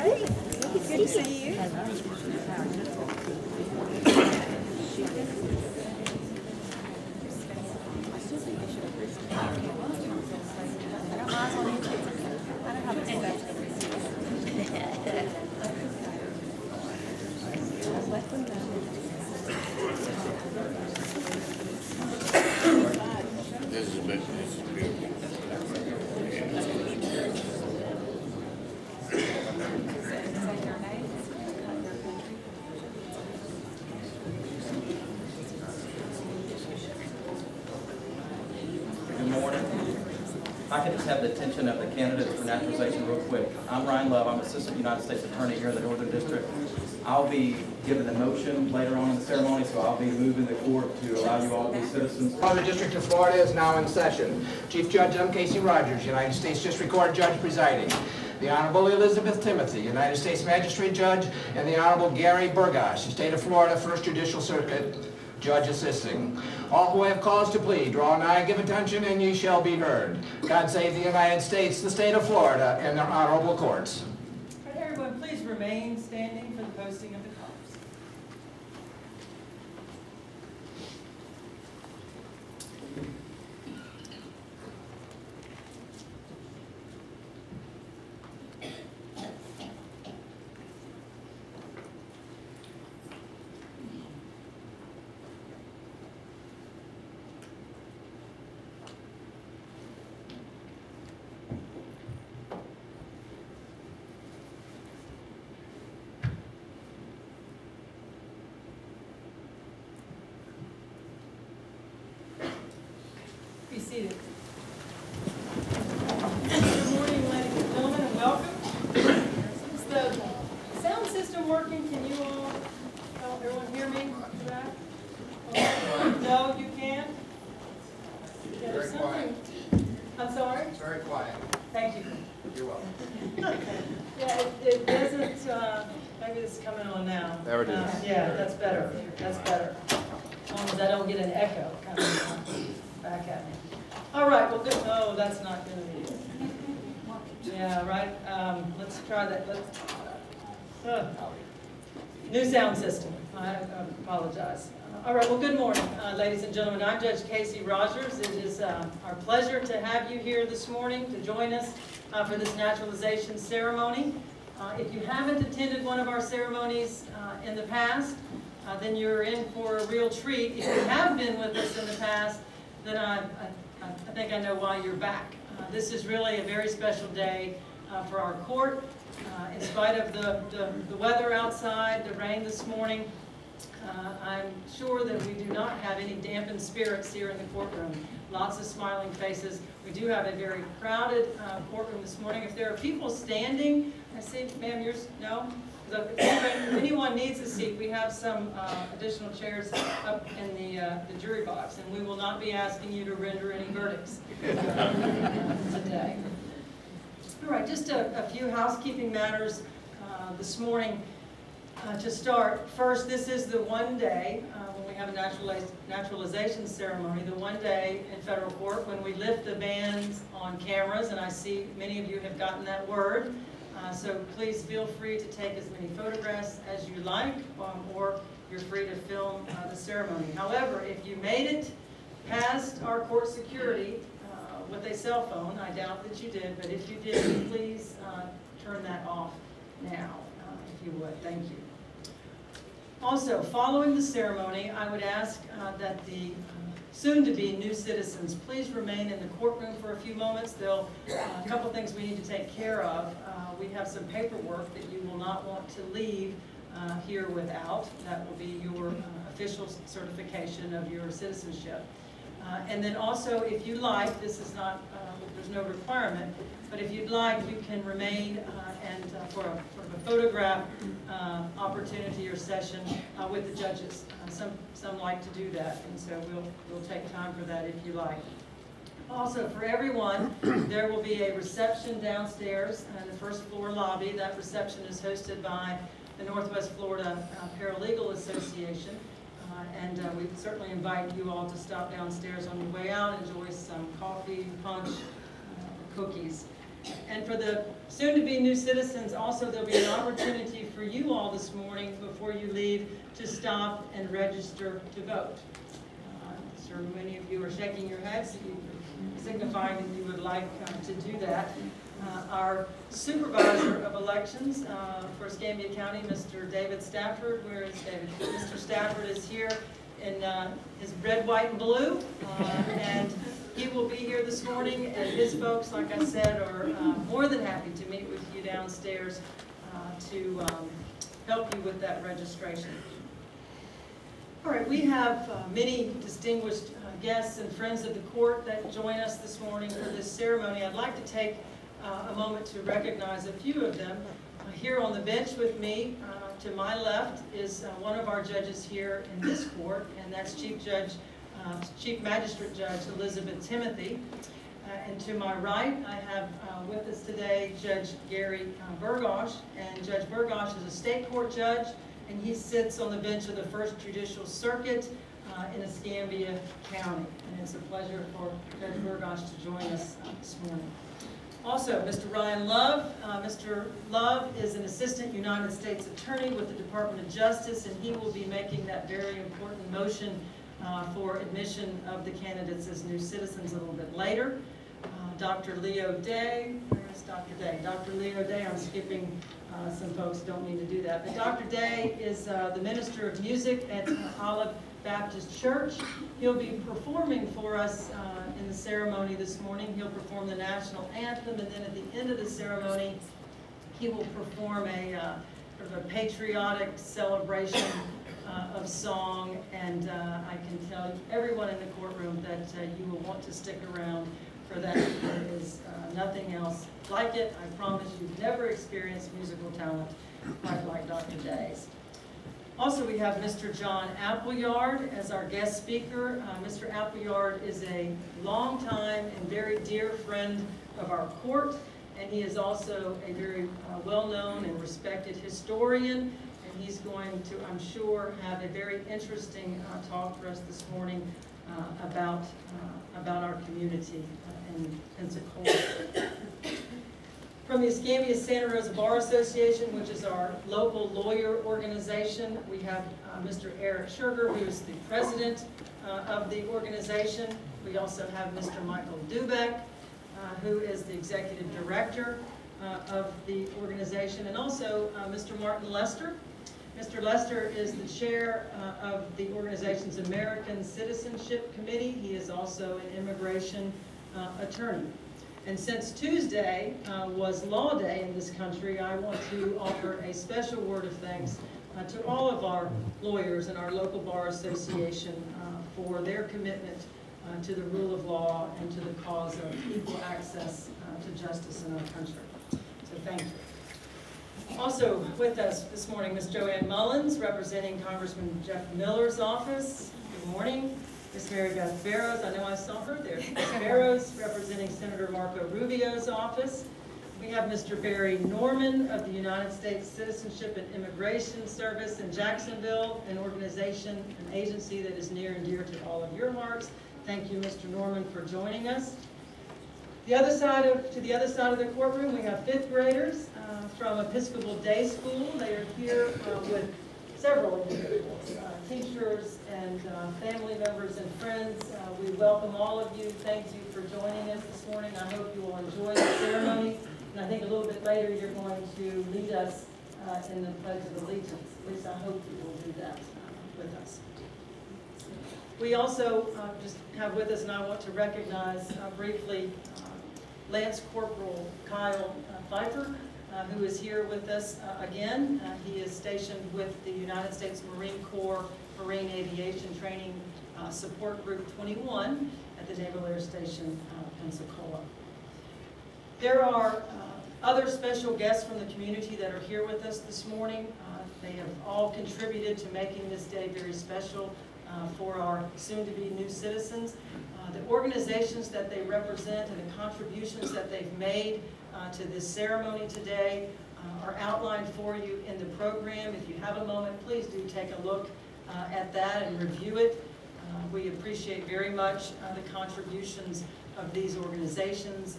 right. Good to see you. This is beautiful. Good morning. If I could just have the attention of the candidates for naturalization real quick. I'm Ryan Love. I'm Assistant United States Attorney here in the Northern District. I'll be giving the motion later on in the ceremony, so I'll be moving the court to allow you all to be citizens. The District of Florida is now in session. Chief Judge M. Casey Rogers, United States District Court Judge presiding. The Honorable Elizabeth Timothy, United States Magistrate Judge, and the Honorable Gary Burgosh, State of Florida First Judicial Circuit Judge assisting. All who have cause to plead, draw nigh, give attention, and ye shall be heard. God save the United States, the State of Florida, and their honorable courts. All right, everyone, please remain standing for the posting of the colors. Be seated. Good morning, ladies and gentlemen, and welcome. Is the sound system working? Can you all, everyone hear me? No, you can't? Yeah, Very quiet. I'm sorry? It's very quiet. Thank you. You're welcome. Yeah, it doesn't, maybe it's coming on now. There it is. Yeah, that's better. That's better. As long as I don't get an echo coming back at me. All right, well, good. Oh, that's not going to be it. Yeah, right. Let's try that. New sound system. I apologize. All right, well, good morning, ladies and gentlemen. I'm Judge Casey Rogers. It is our pleasure to have you here this morning to join us for this naturalization ceremony. If you haven't attended one of our ceremonies in the past, then you're in for a real treat. If you have been with us in the past, then I think I know why you're back. This is really a very special day for our court. In spite of the weather outside, the rain this morning, I'm sure that we do not have any dampened spirits here in the courtroom. Lots of smiling faces. We do have a very crowded courtroom this morning. If there are people standing, I see, ma'am, yours, no? If anyone needs a seat, we have some additional chairs up in the jury box, and we will not be asking you to render any verdicts today. All right, just a few housekeeping matters this morning to start. First, this is the one day when we have a naturalization ceremony, the one day in federal court when we lift the bans on cameras, and I see many of you have gotten that word. So please feel free to take as many photographs as you like, or you're free to film the ceremony. However, if you made it past our court security with a cell phone, I doubt that you did, but if you did, please turn that off now, if you would. Thank you. Also, following the ceremony, I would ask that the soon-to-be new citizens please remain in the courtroom for a few moments. There'll a couple things we need to take care of. We have some paperwork that you will not want to leave here without. That will be your official certification of your citizenship. And then also, if you like, this is not, there's no requirement, but if you'd like, you can remain and for a photograph opportunity or session with the judges. Some like to do that, and so we'll take time for that if you like. Also, for everyone, there will be a reception downstairs in the first floor lobby. That reception is hosted by the Northwest Florida Paralegal Association. And we certainly invite you all to stop downstairs on your way out, enjoy some coffee, punch, cookies. And for the soon-to-be new citizens, also there'll be an opportunity for you all this morning before you leave to stop and register to vote. So many of you are shaking your heads, signifying that you would like to do that. Our supervisor of elections for Escambia County, Mr. David Stafford. Where is David? Mr. Stafford is here in his red, white, and blue, and he will be here this morning, and his folks, like I said, are more than happy to meet with you downstairs to help you with that registration. All right, we have many distinguished guests and friends of the court that join us this morning for this ceremony. I'd like to take a moment to recognize a few of them. Here on the bench with me, to my left, is one of our judges here in this court, and that's Chief Magistrate Judge Elizabeth Timothy. And to my right, I have with us today Judge Gary Burgosh, and Judge Burgosh is a state court judge, and he sits on the bench of the First Judicial Circuit in Escambia County. And it's a pleasure for Judge Burgosh to join us this morning. Also, Mr. Ryan Love. Mr. Love is an Assistant United States Attorney with the Department of Justice, and he will be making that very important motion for admission of the candidates as new citizens a little bit later. Dr. Leo Day, where is Dr. Day? Dr. Leo Day, I'm skipping some folks who don't need to do that. But Dr. Day is the Minister of Music at Olive Baptist Church. He'll be performing for us in the ceremony this morning. He'll perform the national anthem, and then at the end of the ceremony, he will perform a sort of a patriotic celebration of song, and I can tell everyone in the courtroom that you will want to stick around for that. There is nothing else like it. I promise you've never experienced musical talent quite like Dr. Day's. Also, we have Mr. John Appleyard as our guest speaker. Mr. Appleyard is a longtime and very dear friend of our court, and he is also a very well-known and respected historian. And he's going to, I'm sure, have a very interesting talk for us this morning about our community in Pensacola. From the Escambia Santa Rosa Bar Association, which is our local lawyer organization, we have Mr. Eric Sugar, who is the president of the organization. We also have Mr. Michael Dubeck, who is the executive director of the organization, and also Mr. Martin Lester. Mr. Lester is the chair of the organization's American Citizenship Committee. He is also an immigration attorney. And since Tuesday was Law Day in this country, I want to offer a special word of thanks to all of our lawyers and our local bar association for their commitment to the rule of law and to the cause of equal access to justice in our country. So thank you. Also with us this morning, Ms. Joanne Mullins, representing Congressman Jeff Miller's office. Good morning. Ms. Mary Beth Barrows, I know I saw her there. Ms. Barrows, representing Senator Marco Rubio's office. We have Mr. Barry Norman of the United States Citizenship and Immigration Service in Jacksonville, an organization, an agency that is near and dear to all of your hearts. Thank you, Mr. Norman, for joining us. To the other side of the courtroom, we have fifth graders from Episcopal Day School. They are here with several individuals, teachers and family members and friends. We welcome all of you. Thank you for joining us this morning. I hope you will enjoy the ceremony. And I think a little bit later you're going to lead us in the Pledge of Allegiance. At least I hope you will do that with us. We also just have with us, and I want to recognize briefly Lance Corporal Kyle Pfeiffer, who is here with us again. He is stationed with the United States Marine Corps Marine Aviation Training Support Group 21 at the Naval Air Station, Pensacola. There are other special guests from the community that are here with us this morning. They have all contributed to making this day very special for our soon-to-be new citizens. The organizations that they represent and the contributions that they've made to this ceremony today are outlined for you in the program. If you have a moment, please do take a look at that and review it. We appreciate very much the contributions of these organizations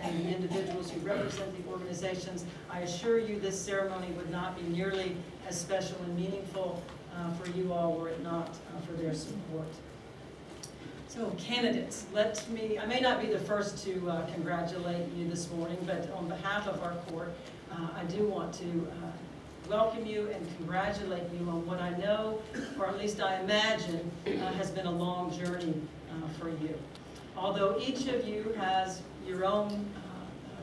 and the individuals who represent the organizations. I assure you this ceremony would not be nearly as special and meaningful for you all were it not for their support. So candidates, I may not be the first to congratulate you this morning, but on behalf of our court, I do want to welcome you and congratulate you on what I know, or at least I imagine, has been a long journey for you. Although each of you has your own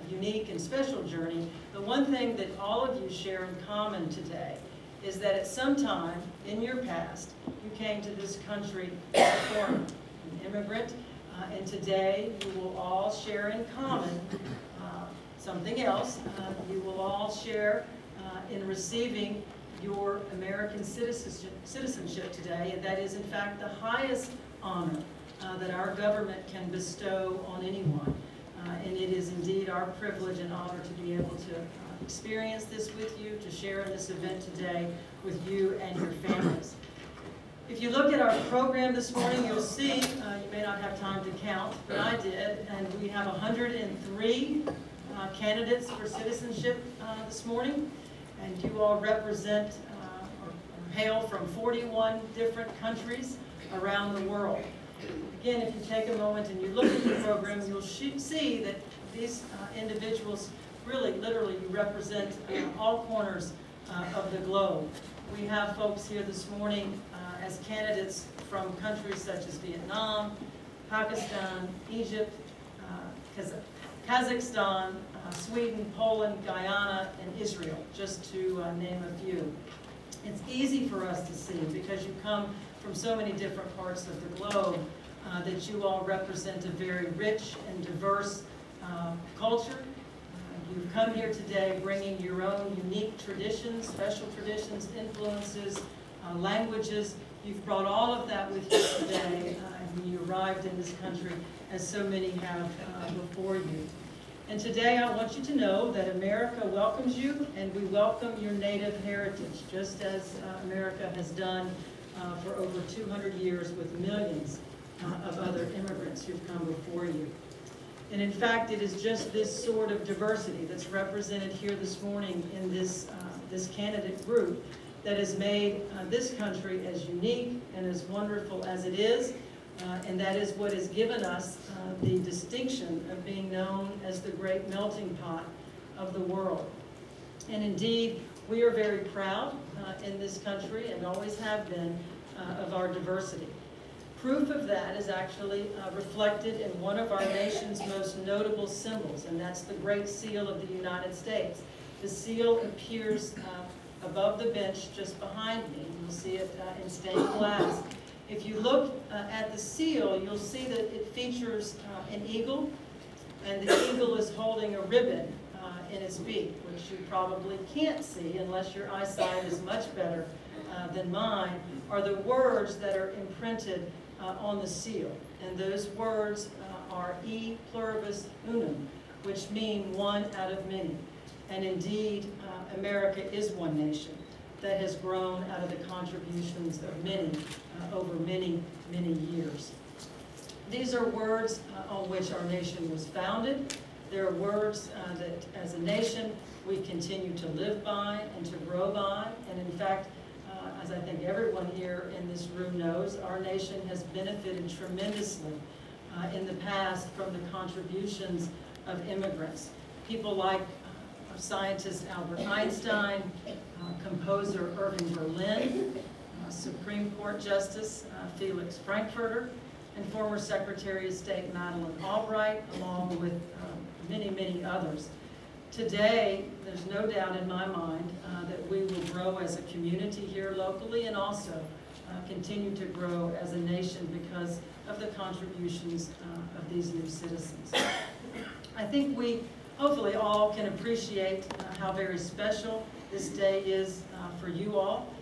unique and special journey, the one thing that all of you share in common today is that at some time in your past, you came to this country as a foreigner, an immigrant, and today you will all share in common something else. You will all share in receiving your American citizenship today, and that is in fact the highest honor that our government can bestow on anyone. And it is indeed our privilege and honor to be able to experience this with you, to share in this event today with you and your families. If you look at our program this morning, you'll see, you may not have time to count, but I did, and we have 103 candidates for citizenship this morning, and you all represent or hail from 41 different countries around the world. Again, if you take a moment and you look at the program, you'll see that these individuals really, literally, represent all corners of the globe. We have folks here this morning as candidates from countries such as Vietnam, Pakistan, Egypt, Kazakhstan, Sweden, Poland, Guyana, and Israel, just to name a few. It's easy for us to see because you come from so many different parts of the globe that you all represent a very rich and diverse culture. You've come here today bringing your own unique traditions, special traditions, influences, languages. You've brought all of that with you today when you arrived in this country, as so many have before you. And today I want you to know that America welcomes you, and we welcome your native heritage, just as America has done for over 200 years with millions of other immigrants who've come before you. And in fact, it is just this sort of diversity that's represented here this morning in this candidate group that has made this country as unique and as wonderful as it is, and that is what has given us the distinction of being known as the great melting pot of the world. And indeed, we are very proud in this country, and always have been, of our diversity. Proof of that is actually reflected in one of our nation's most notable symbols, and that's the Great Seal of the United States. The seal appears above the bench just behind me. You'll see it in stained glass. If you look at the seal, you'll see that it features an eagle, and the eagle is holding a ribbon in its beak, which you probably can't see unless your eyesight is much better than mine, are the words that are imprinted on the seal. And those words are E pluribus unum, which mean one out of many. And indeed, America is one nation that has grown out of the contributions of many over many, many years. These are words on which our nation was founded. They're words that as a nation we continue to live by and to grow by. And in fact, as I think everyone here in this room knows, our nation has benefited tremendously in the past from the contributions of immigrants. People like scientist Albert Einstein, composer Irving Berlin, Supreme Court Justice Felix Frankfurter, and former Secretary of State Madeleine Albright, along with many, many others. Today, there's no doubt in my mind that we will grow as a community here locally, and also continue to grow as a nation because of the contributions of these new citizens. I think we hopefully all can appreciate how very special this day is for you all,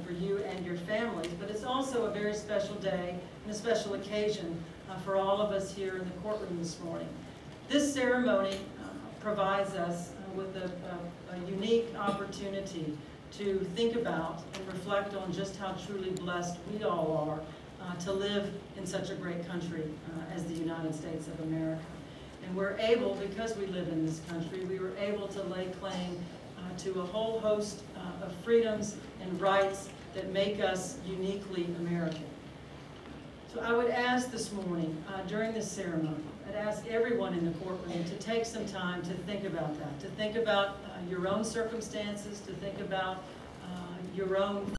for you and your families, but it's also a very special day and a special occasion for all of us here in the courtroom this morning. This ceremony provides us with a unique opportunity to think about and reflect on just how truly blessed we all to live in such a great country as the United States of America. And we're able, because we live in this country, we were able to lay claim to a whole host of freedoms and rights that make us uniquely American. So I would ask this morning, during this ceremony, I'd ask everyone in the courtroom to take some time to think about that, to think about your own circumstances, to think about your own